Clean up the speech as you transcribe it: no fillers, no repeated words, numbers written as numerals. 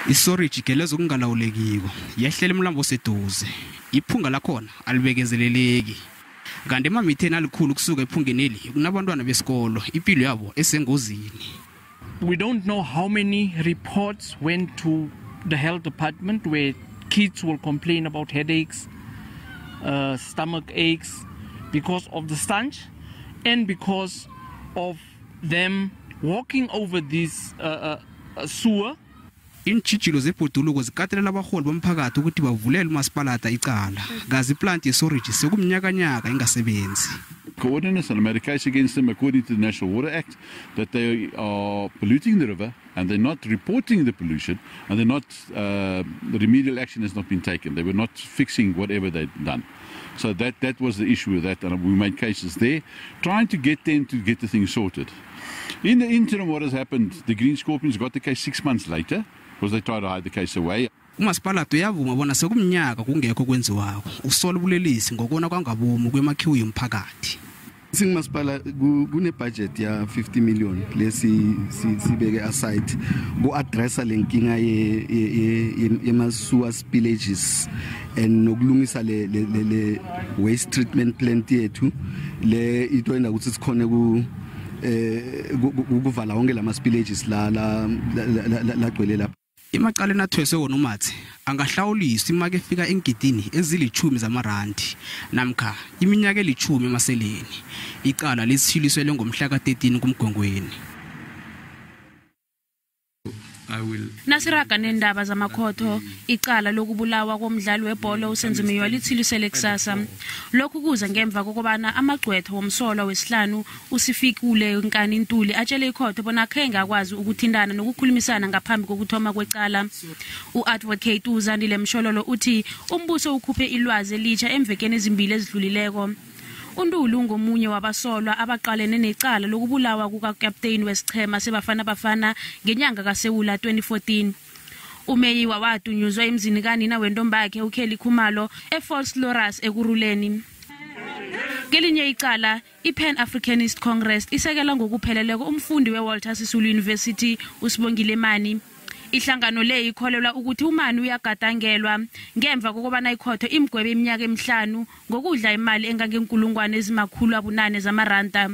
Isorage igelezo kungalawulekiko yehlela emlambo seduze. Iphunga lakhona alibekezeleleki. Kanti emamitheni alikhulu kusuka ephungeneli kunabantwana besikolo impilo yabo esengozini. We don't know how many reports went to the health department where kids will complain about headaches, stomach aches because of the stench and because of them walking over this sewer. Intshijilo zebhoduluko zikatelela abaholi bomphakathi ukuthi bavulele uMasipalada icala gazi plant yesorage sekumnyakanyaka ingasebenzi. Coordinates and a made a case against them according to the National Water Act that they are polluting the river and they're not reporting the pollution and they're not the remedial action has not been taken. They were not fixing whatever they'd done. So that was the issue with that, and we made cases there trying to get them to get the thing sorted. In the interim, what has happened, the Green Scorpions got the case 6 months later because they tried to hide the case away. uMasipalada uyavuma bona sekumnyaka kungekho kwenziwako usola ubulelisi ngokona kwangabomu kwemakhiwo yomphakathi. Singumasipala kune budget ya 50 million lesi sibeke aside go addressa lenkinga ye sewer spillages and nokulungisa le waste treatment plant yethu le into enda ukuthi sikhone ukuvala wonke lama spillages la gcwele lapha. Imacala nathwese wona uMatsi angahlawuliswa imake efika engidini ezili-10 zamarandi namkha iminyaka eli-10 emaseleni. Icala lesithiliswele ngomhla ka-13 kumgongweni. Nasiraga nendaba zamakhotho icala lokubulawa komdlali webhola uSenzimiwa lithilisele kusasa. Lokhu kuza ngemva kokubana amagcwetho womsolwa wesihlanu uSphiwe Nkani Ntuli atshele ikhotho bona akhenga akwazi ukuthindana nokukhulumisana ngaphambi kokuthoma kwecala. Uadvocate uZandile Mshololo uthi umbuso ukhuphe ilwazi elitsha emvekeni ezimbili ezidlulileko. Undulu ngomunye wabasolwa abaqalene necala lokubulawa kuka-captain wesichema sebafana ngenyanga kaSewula 2014. Umeyi wawadunyuzwa emzini kanina wentombakhe uKelly Khumalo eFalls Loras ekuruleni. Kelinye icala iPan Africanist Congress isekela ngokupheleleko umfundi weWalter Sisulu University uSibongile Mani. Ihlangano le ikholelwa ukuthi uMani uyagadangelwa ngemva kokubana ikhotho imgwebe iminyaka emihlanu ngokudla imali engangenkulungwane ezimakhulu abunane zamaranda.